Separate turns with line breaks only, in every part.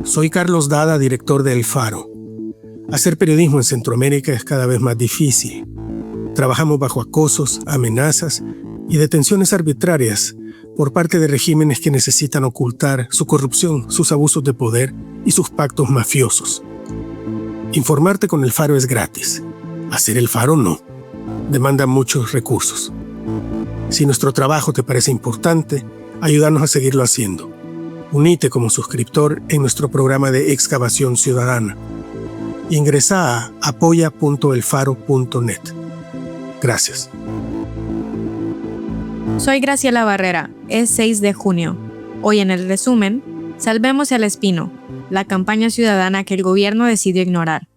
Soy Carlos Dada, director de El Faro. Hacer periodismo en Centroamérica es cada vez más difícil. Trabajamos bajo acosos, amenazas y detenciones arbitrarias por parte de regímenes que necesitan ocultar su corrupción, sus abusos de poder y sus pactos mafiosos. Informarte con El Faro es gratis. Hacer El Faro no. Demanda muchos recursos. Si nuestro trabajo te parece importante, ayúdanos a seguirlo haciendo. Unite como suscriptor en nuestro programa de excavación ciudadana. Ingresa a apoya.elfaro.net. Gracias.
Soy Graciela Barrera. Es 6 de junio. Hoy en el resumen, Salvemos el Espino, la campaña ciudadana que el gobierno decidió ignorar.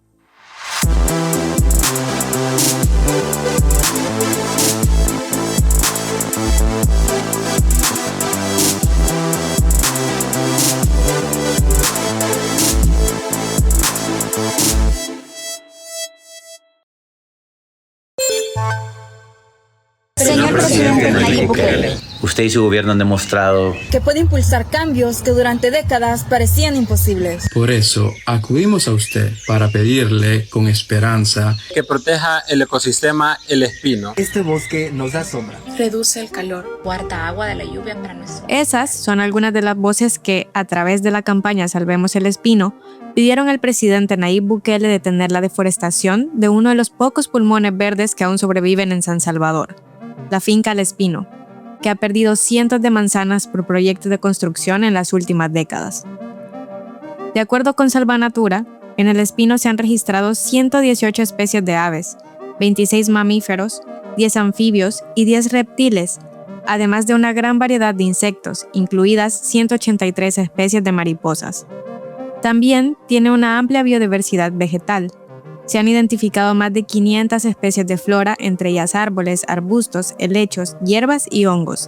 Señor presidente Nayib Bukele,
usted y su gobierno han demostrado
que puede impulsar cambios que durante décadas parecían imposibles.
Por eso acudimos a usted para pedirle con esperanza
que proteja el ecosistema El Espino.
Este bosque nos da sombra,
reduce el calor, guarda agua de la lluvia para nuestro.
Esas son algunas de las voces que, a través de la campaña Salvemos el Espino, pidieron al presidente Nayib Bukele detener la deforestación de uno de los pocos pulmones verdes que aún sobreviven en San Salvador, la finca El Espino, que ha perdido cientos de manzanas por proyectos de construcción en las últimas décadas. De acuerdo con Salvanatura, en El Espino se han registrado 118 especies de aves, 26 mamíferos, 10 anfibios y 10 reptiles, además de una gran variedad de insectos, incluidas 183 especies de mariposas. También tiene una amplia biodiversidad vegetal. Se han identificado más de 500 especies de flora, entre ellas árboles, arbustos, helechos, hierbas y hongos.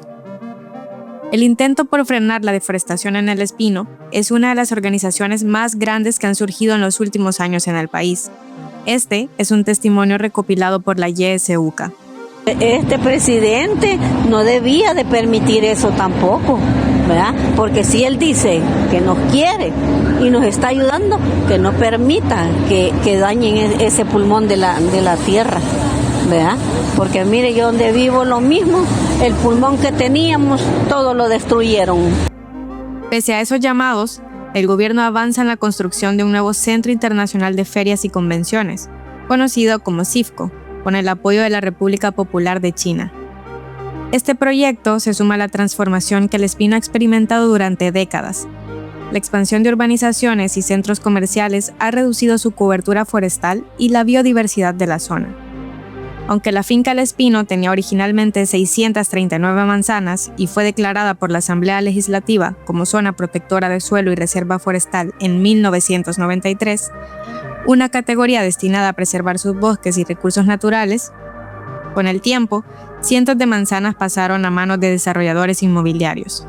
El intento por frenar la deforestación en El Espino es una de las organizaciones más grandes que han surgido en los últimos años en el país. Este es un testimonio recopilado por la YSUCA.
Este presidente no debía de permitir eso tampoco, ¿verdad? Porque si él dice que nos quiere y nos está ayudando, que no permita que dañen ese pulmón de la tierra, ¿verdad? Porque mire, yo donde vivo lo mismo, el pulmón que teníamos, todo lo destruyeron.
Pese a esos llamados, el gobierno avanza en la construcción de un nuevo Centro Internacional de Ferias y Convenciones, conocido como CIFCO, con el apoyo de la República Popular de China. Este proyecto se suma a la transformación que El Espino ha experimentado durante décadas. La expansión de urbanizaciones y centros comerciales ha reducido su cobertura forestal y la biodiversidad de la zona. Aunque la finca El Espino tenía originalmente 639 manzanas y fue declarada por la Asamblea Legislativa como zona protectora de suelo y reserva forestal en 1993, una categoría destinada a preservar sus bosques y recursos naturales, con el tiempo, cientos de manzanas pasaron a manos de desarrolladores inmobiliarios.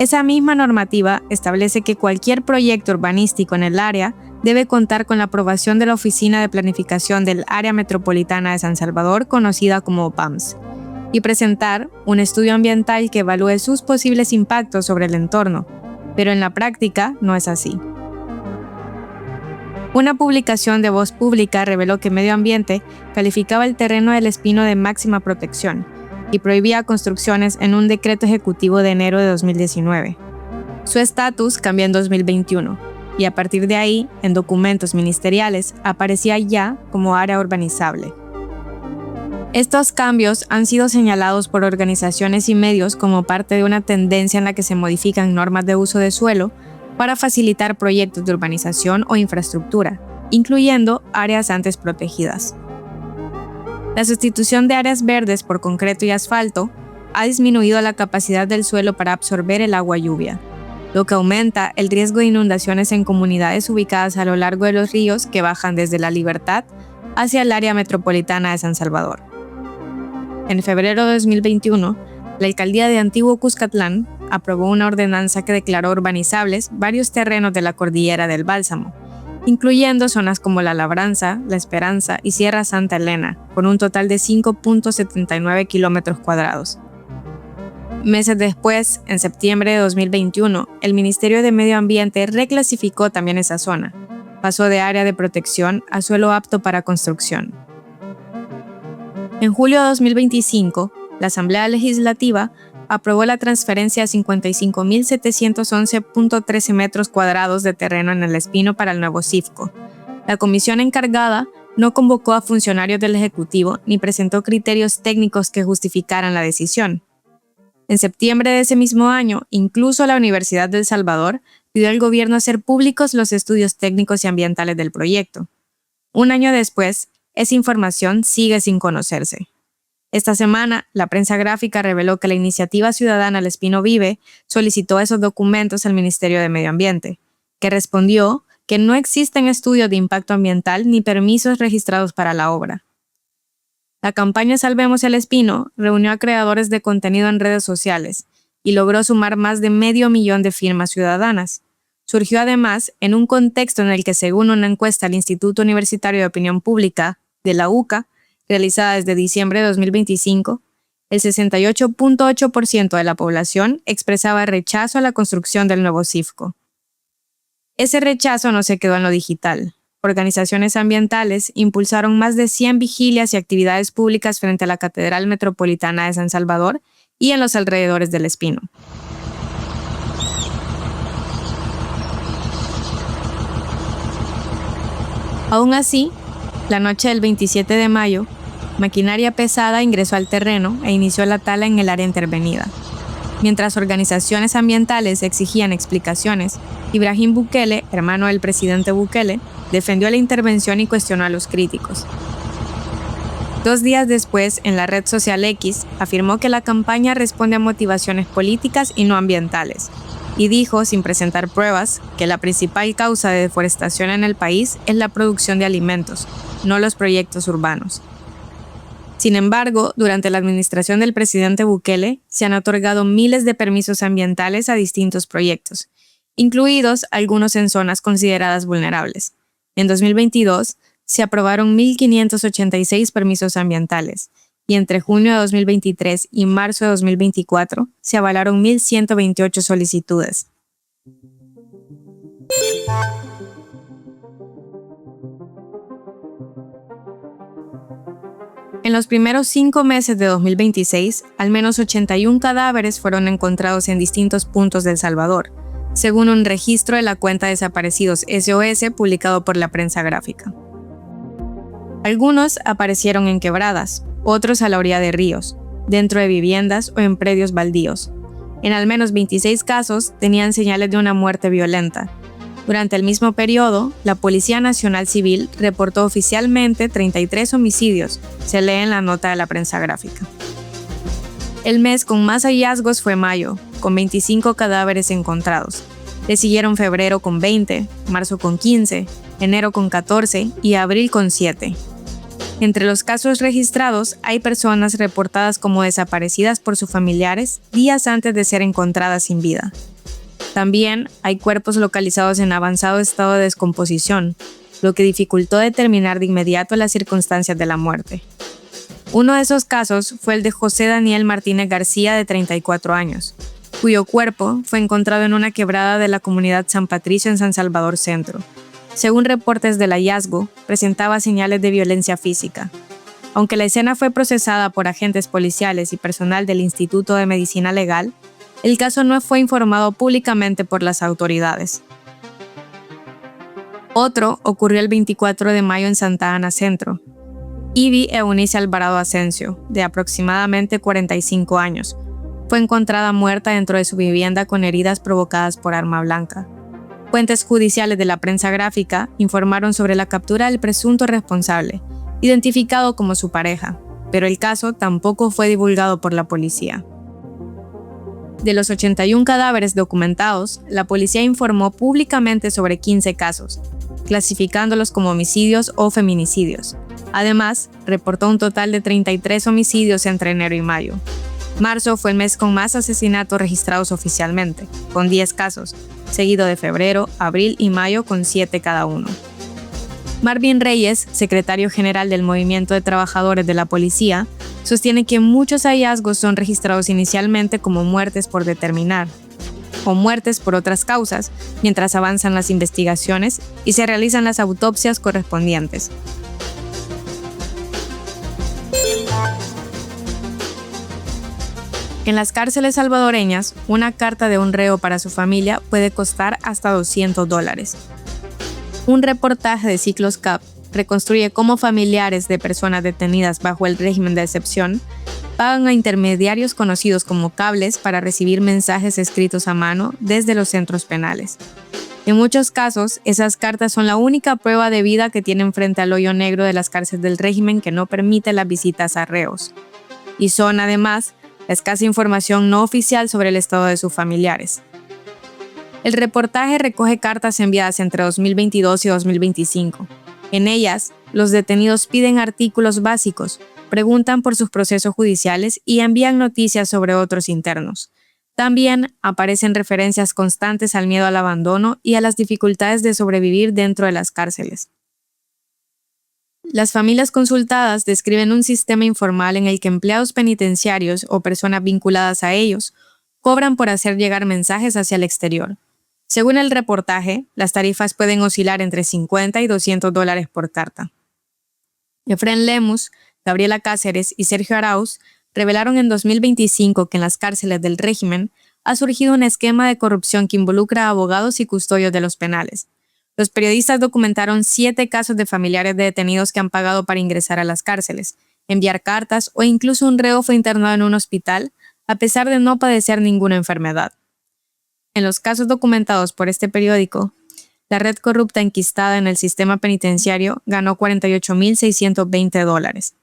Esa misma normativa establece que cualquier proyecto urbanístico en el área debe contar con la aprobación de la Oficina de Planificación del Área Metropolitana de San Salvador, conocida como OPAMS, y presentar un estudio ambiental que evalúe sus posibles impactos sobre el entorno, pero en la práctica no es así. Una publicación de Voz Pública reveló que Medio Ambiente calificaba el terreno del Espino de máxima protección y prohibía construcciones en un decreto ejecutivo de enero de 2019. Su estatus cambió en 2021 y a partir de ahí, en documentos ministeriales, aparecía ya como área urbanizable. Estos cambios han sido señalados por organizaciones y medios como parte de una tendencia en la que se modifican normas de uso de suelo para facilitar proyectos de urbanización o infraestructura, incluyendo áreas antes protegidas. La sustitución de áreas verdes por concreto y asfalto ha disminuido la capacidad del suelo para absorber el agua lluvia, lo que aumenta el riesgo de inundaciones en comunidades ubicadas a lo largo de los ríos que bajan desde La Libertad hacia el área metropolitana de San Salvador. En febrero de 2021, la alcaldía de Antiguo Cuscatlán aprobó una ordenanza que declaró urbanizables varios terrenos de la cordillera del Bálsamo, incluyendo zonas como La Labranza, La Esperanza y Sierra Santa Elena, con un total de 5.79 kilómetros cuadrados. Meses después, en septiembre de 2021, el Ministerio de Medio Ambiente reclasificó también esa zona. Pasó de área de protección a suelo apto para construcción. En julio de 2025, la Asamblea Legislativa aprobó la transferencia de 55.711.13 metros cuadrados de terreno en El Espino para el nuevo CIFCO. La comisión encargada no convocó a funcionarios del Ejecutivo ni presentó criterios técnicos que justificaran la decisión. En septiembre de ese mismo año, incluso la Universidad de El Salvador pidió al gobierno hacer públicos los estudios técnicos y ambientales del proyecto. Un año después, esa información sigue sin conocerse. Esta semana, la prensa gráfica reveló que la iniciativa ciudadana El Espino Vive solicitó esos documentos al Ministerio de Medio Ambiente, que respondió que no existen estudios de impacto ambiental ni permisos registrados para la obra. La campaña Salvemos el Espino reunió a creadores de contenido en redes sociales y logró sumar más de 500,000 de firmas ciudadanas. Surgió además en un contexto en el que, según una encuesta del Instituto Universitario de Opinión Pública, de la UCA, realizada desde diciembre de 2025, el 68.8% de la población expresaba rechazo a la construcción del nuevo CIFCO. Ese rechazo no se quedó en lo digital. Organizaciones ambientales impulsaron más de 100 vigilias y actividades públicas frente a la Catedral Metropolitana de San Salvador y en los alrededores del Espino. Aún así, la noche del 27 de mayo, maquinaria pesada ingresó al terreno e inició la tala en el área intervenida. Mientras organizaciones ambientales exigían explicaciones, Ibrahim Bukele, hermano del presidente Bukele, defendió la intervención y cuestionó a los críticos. 2 días después, en la red social X, afirmó que la campaña responde a motivaciones políticas y no ambientales, y dijo, sin presentar pruebas, que la principal causa de deforestación en el país es la producción de alimentos, no los proyectos urbanos. Sin embargo, durante la administración del presidente Bukele, se han otorgado miles de permisos ambientales a distintos proyectos, incluidos algunos en zonas consideradas vulnerables. En 2022, se aprobaron 1.586 permisos ambientales, y entre junio de 2023 y marzo de 2024 se avalaron 1.128 solicitudes. En los primeros 5 meses de 2026, al menos 81 cadáveres fueron encontrados en distintos puntos de El Salvador, según un registro de la cuenta Desaparecidos SOS publicado por la prensa gráfica. Algunos aparecieron en quebradas, otros a la orilla de ríos, dentro de viviendas o en predios baldíos. En al menos 26 casos tenían señales de una muerte violenta. Durante el mismo periodo, la Policía Nacional Civil reportó oficialmente 33 homicidios, se lee en la nota de la prensa gráfica. El mes con más hallazgos fue mayo, con 25 cadáveres encontrados. Le siguieron febrero con 20, marzo con 15, enero con 14 y abril con 7. Entre los casos registrados hay personas reportadas como desaparecidas por sus familiares días antes de ser encontradas sin vida. También hay cuerpos localizados en avanzado estado de descomposición, lo que dificultó determinar de inmediato las circunstancias de la muerte. Uno de esos casos fue el de José Daniel Martínez García, de 34 años, cuyo cuerpo fue encontrado en una quebrada de la comunidad San Patricio en San Salvador Centro. Según reportes del hallazgo, presentaba señales de violencia física. Aunque la escena fue procesada por agentes policiales y personal del Instituto de Medicina Legal, el caso no fue informado públicamente por las autoridades. Otro ocurrió el 24 de mayo en Santa Ana Centro. Ivy Eunice Alvarado Asensio, de aproximadamente 45 años, fue encontrada muerta dentro de su vivienda con heridas provocadas por arma blanca. Fuentes judiciales de la prensa gráfica informaron sobre la captura del presunto responsable, identificado como su pareja, pero el caso tampoco fue divulgado por la policía. De los 81 cadáveres documentados, la policía informó públicamente sobre 15 casos, clasificándolos como homicidios o feminicidios. Además, reportó un total de 33 homicidios entre enero y mayo. Marzo fue el mes con más asesinatos registrados oficialmente, con 10 casos, seguido de febrero, abril y mayo con 7 cada uno. Marvin Reyes, secretario general del Movimiento de Trabajadores de la Policía, sostiene que muchos hallazgos son registrados inicialmente como muertes por determinar o muertes por otras causas mientras avanzan las investigaciones y se realizan las autopsias correspondientes. En las cárceles salvadoreñas, una carta de un reo para su familia puede costar hasta $200. Un reportaje de Ciclos Cap reconstruye cómo familiares de personas detenidas bajo el régimen de excepción pagan a intermediarios conocidos como cables para recibir mensajes escritos a mano desde los centros penales. En muchos casos, esas cartas son la única prueba de vida que tienen frente al hoyo negro de las cárceles del régimen que no permite las visitas a reos. Y son, además, la escasa información no oficial sobre el estado de sus familiares. El reportaje recoge cartas enviadas entre 2022 y 2025. En ellas, los detenidos piden artículos básicos, preguntan por sus procesos judiciales y envían noticias sobre otros internos. También aparecen referencias constantes al miedo al abandono y a las dificultades de sobrevivir dentro de las cárceles. Las familias consultadas describen un sistema informal en el que empleados penitenciarios o personas vinculadas a ellos cobran por hacer llegar mensajes hacia el exterior. Según el reportaje, las tarifas pueden oscilar entre $50 y $200 por carta. Efren Lemus, Gabriela Cáceres y Sergio Arauz revelaron en 2025 que en las cárceles del régimen ha surgido un esquema de corrupción que involucra a abogados y custodios de los penales. Los periodistas documentaron 7 casos de familiares de detenidos que han pagado para ingresar a las cárceles, enviar cartas o incluso un reo fue internado en un hospital a pesar de no padecer ninguna enfermedad. En los casos documentados por este periódico, la red corrupta enquistada en el sistema penitenciario ganó $48,620.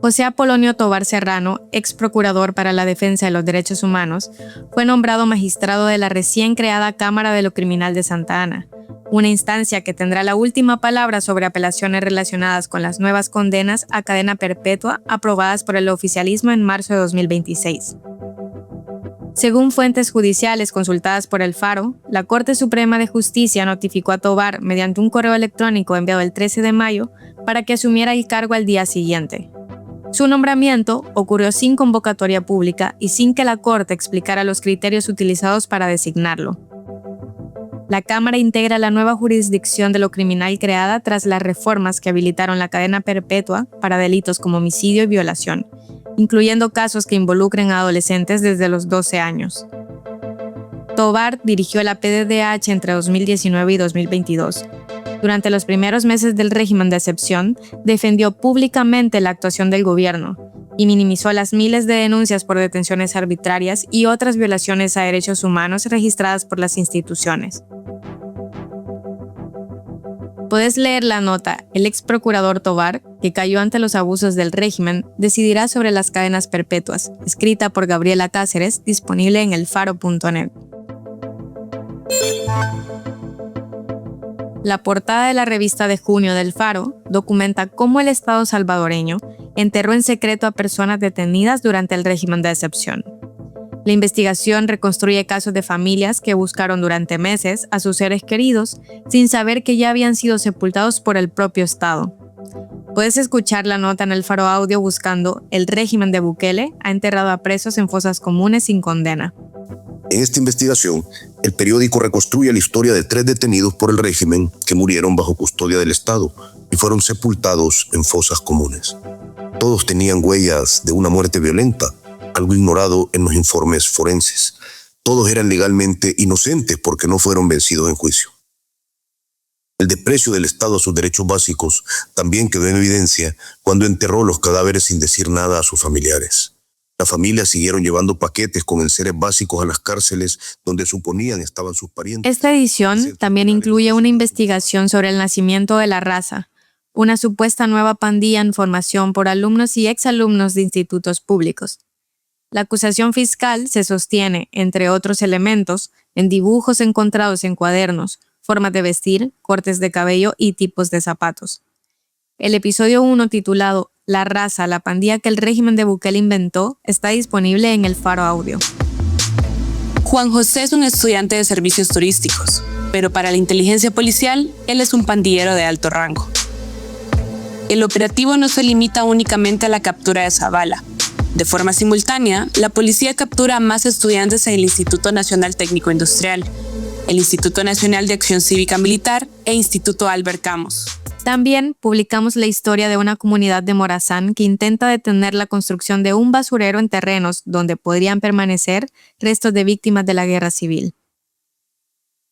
José Apolonio Tovar Serrano, ex procurador para la defensa de los derechos humanos, fue nombrado magistrado de la recién creada Cámara de lo Criminal de Santa Ana, una instancia que tendrá la última palabra sobre apelaciones relacionadas con las nuevas condenas a cadena perpetua aprobadas por el oficialismo en marzo de 2026. Según fuentes judiciales consultadas por El Faro, la Corte Suprema de Justicia notificó a Tovar mediante un correo electrónico enviado el 13 de mayo para que asumiera el cargo al día siguiente. Su nombramiento ocurrió sin convocatoria pública y sin que la Corte explicara los criterios utilizados para designarlo. La Cámara integra la nueva jurisdicción de lo criminal creada tras las reformas que habilitaron la cadena perpetua para delitos como homicidio y violación, incluyendo casos que involucren a adolescentes desde los 12 años. Tovar dirigió la PDDH entre 2019 y 2022. Durante los primeros meses del régimen de excepción, defendió públicamente la actuación del gobierno y minimizó las miles de denuncias por detenciones arbitrarias y otras violaciones a derechos humanos registradas por las instituciones. Puedes leer la nota El ex procurador Tovar, que cayó ante los abusos del régimen, decidirá sobre las cadenas perpetuas, escrita por Gabriela Cáceres, disponible en elfaro.net. La portada de la revista de junio del Faro documenta cómo el Estado salvadoreño enterró en secreto a personas detenidas durante el régimen de excepción. La investigación reconstruye casos de familias que buscaron durante meses a sus seres queridos sin saber que ya habían sido sepultados por el propio Estado. Puedes escuchar la nota en el Faro Audio buscando El régimen de Bukele ha enterrado a presos en fosas comunes sin condena.
En esta investigación, el periódico reconstruye la historia de 3 detenidos por el régimen que murieron bajo custodia del Estado y fueron sepultados en fosas comunes. Todos tenían huellas de una muerte violenta, algo ignorado en los informes forenses. Todos eran legalmente inocentes porque no fueron vencidos en juicio. El desprecio del Estado a sus derechos básicos también quedó en evidencia cuando enterró los cadáveres sin decir nada a sus familiares. Las familias siguieron llevando paquetes con enseres básicos a las cárceles donde suponían estaban sus parientes.
Esta edición también incluye una investigación sobre el nacimiento de La Raza, una supuesta nueva pandilla en formación por alumnos y exalumnos de institutos públicos. La acusación fiscal se sostiene, entre otros elementos, en dibujos encontrados en cuadernos, formas de vestir, cortes de cabello y tipos de zapatos. El episodio 1, titulado La Raza, la pandilla que el régimen de Bukele inventó, está disponible en el Faro Audio.
Juan José es un estudiante de servicios turísticos. pero para la inteligencia policial, él es un pandillero de alto rango. El operativo no se limita únicamente a la captura de Zavala. De forma simultánea, la policía captura a más estudiantes en el Instituto Nacional Técnico Industrial, el Instituto Nacional de Acción Cívica Militar e Instituto Albert Camus.
También publicamos la historia de una comunidad de Morazán que intenta detener la construcción de un basurero en terrenos donde podrían permanecer restos de víctimas de la guerra civil.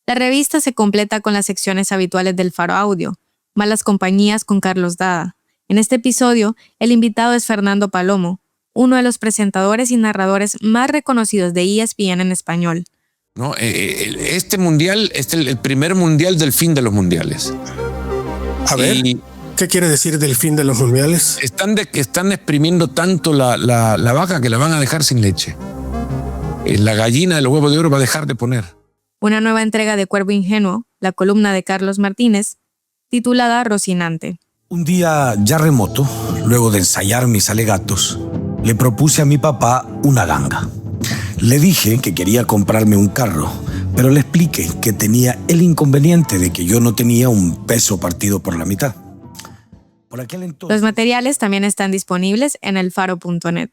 La revista se completa con las secciones habituales del Faro Audio, Malas Compañías con Carlos Dada. En este episodio, el invitado es Fernando Palomo, uno de los presentadores y narradores más reconocidos de ESPN en español.
No, este mundial es el primer mundial del fin de los mundiales.
A ver, ¿qué quiere decir del fin de los mundiales?
Están exprimiendo tanto la vaca que la van a dejar sin leche. La gallina de los huevos de oro va a dejar de poner.
Una nueva entrega de Cuervo Ingenuo, la columna de Carlos Martínez, titulada Rocinante.
Un día ya remoto, luego de ensayar mis alegatos, le propuse a mi papá una ganga. Le dije que quería comprarme un carro, pero le expliqué que tenía el inconveniente de que yo no tenía un peso partido por la mitad. Por aquel entonces...
Los materiales también están disponibles en elfaro.net.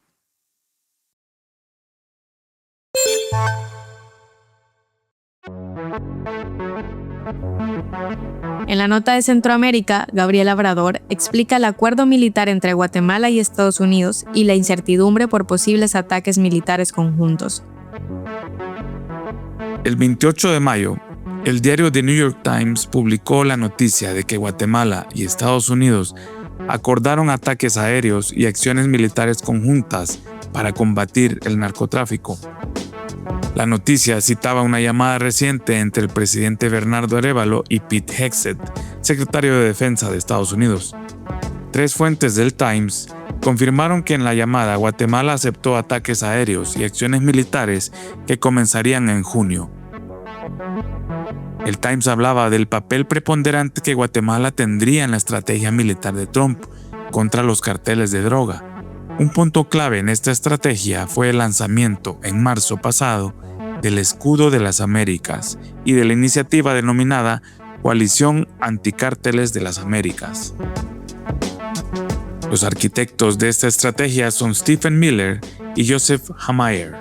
En la nota de Centroamérica, Gabriel Labrador explica el acuerdo militar entre Guatemala y Estados Unidos y la incertidumbre por posibles ataques militares conjuntos.
El 28 de mayo, el diario The New York Times publicó la noticia de que Guatemala y Estados Unidos acordaron ataques aéreos y acciones militares conjuntas para combatir el narcotráfico. La noticia citaba una llamada reciente entre el presidente Bernardo Arévalo y Pete Hegseth, secretario de Defensa de Estados Unidos. 3 fuentes del Times confirmaron que en la llamada Guatemala aceptó ataques aéreos y acciones militares que comenzarían en junio. El Times hablaba del papel preponderante que Guatemala tendría en la estrategia militar de Trump contra los carteles de droga. Un punto clave en esta estrategia fue el lanzamiento, en marzo pasado, del Escudo de las Américas y de la iniciativa denominada Coalición Anticárteles de las Américas. Los arquitectos de esta estrategia son Stephen Miller y Joseph Hamayer.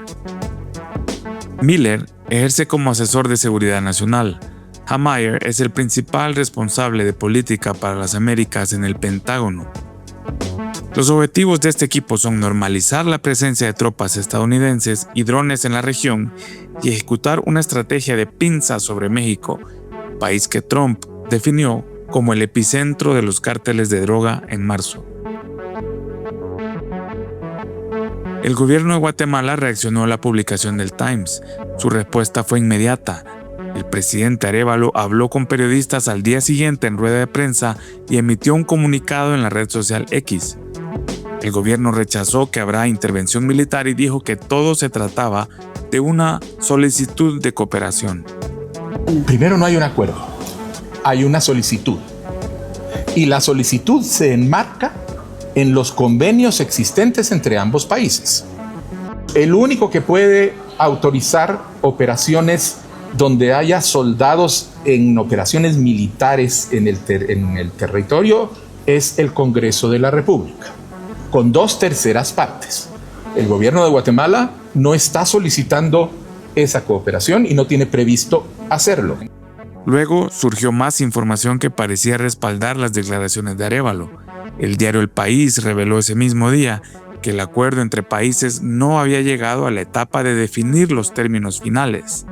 Miller ejerce como asesor de seguridad nacional. Hamayer es el principal responsable de política para las Américas en el Pentágono. Los objetivos de este equipo son normalizar la presencia de tropas estadounidenses y drones en la región y ejecutar una estrategia de pinza sobre México, país que Trump definió como el epicentro de los cárteles de droga en marzo. El gobierno de Guatemala reaccionó a la publicación del Times. Su respuesta fue inmediata. El presidente Arévalo habló con periodistas al día siguiente en rueda de prensa y emitió un comunicado en la red social X. El gobierno rechazó que habrá intervención militar y dijo que todo se trataba de una solicitud de cooperación.
Primero, no hay un acuerdo, hay una solicitud. Y la solicitud se enmarca en los convenios existentes entre ambos países. El único que puede autorizar operaciones donde haya soldados en operaciones militares en el territorio es el Congreso de la República, con 2/3 partes. El gobierno de Guatemala no está solicitando esa cooperación y no tiene previsto hacerlo.
Luego surgió más información que parecía respaldar las declaraciones de Arévalo. El diario El País reveló ese mismo día que el acuerdo entre países no había llegado a la etapa de definir los términos finales.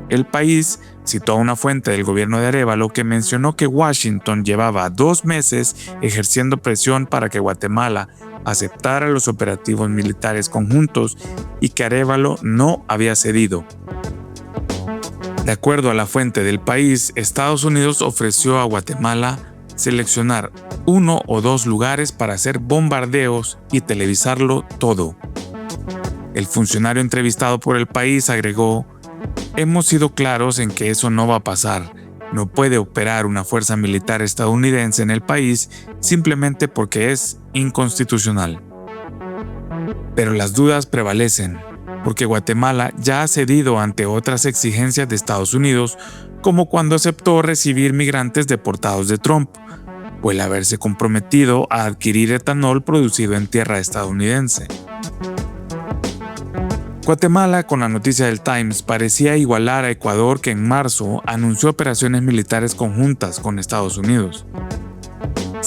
El País citó a una fuente del gobierno de Arévalo que mencionó que Washington llevaba 2 meses ejerciendo presión para que Guatemala aceptara los operativos militares conjuntos y que Arévalo no había cedido. De acuerdo a la fuente del País, Estados Unidos ofreció a Guatemala seleccionar 1 o 2 lugares para hacer bombardeos y televisarlo todo. El funcionario entrevistado por El País agregó: "Hemos sido claros en que eso no va a pasar. No puede operar una fuerza militar estadounidense en el país simplemente porque es inconstitucional". Pero las dudas prevalecen. porque Guatemala ya ha cedido ante otras exigencias de Estados Unidos, como cuando aceptó recibir migrantes deportados de Trump, o el haberse comprometido a adquirir etanol producido en tierra estadounidense. Guatemala, con la noticia del Times, parecía igualar a Ecuador, que en marzo anunció operaciones militares conjuntas con Estados Unidos.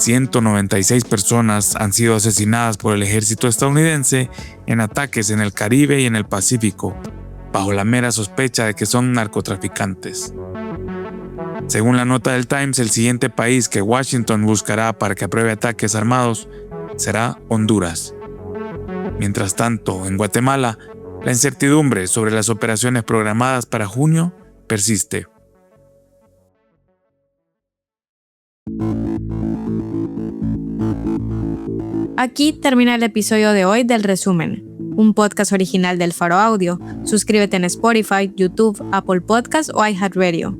196 personas han sido asesinadas por el ejército estadounidense en ataques en el Caribe y en el Pacífico, bajo la mera sospecha de que son narcotraficantes. Según la nota del Times, el siguiente país que Washington buscará para que apruebe ataques armados será Honduras. Mientras tanto, en Guatemala, la incertidumbre sobre las operaciones programadas para junio persiste.
Aquí termina el episodio de hoy del Resumen, un podcast original del Faro Audio. Suscríbete en Spotify, YouTube, Apple Podcasts o iHeartRadio.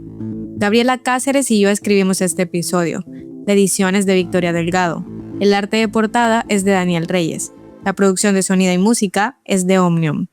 Gabriela Cáceres y yo escribimos este episodio. La edición es de Victoria Delgado. El arte de portada es de Daniel Reyes. La producción de sonido y música es de Omnium.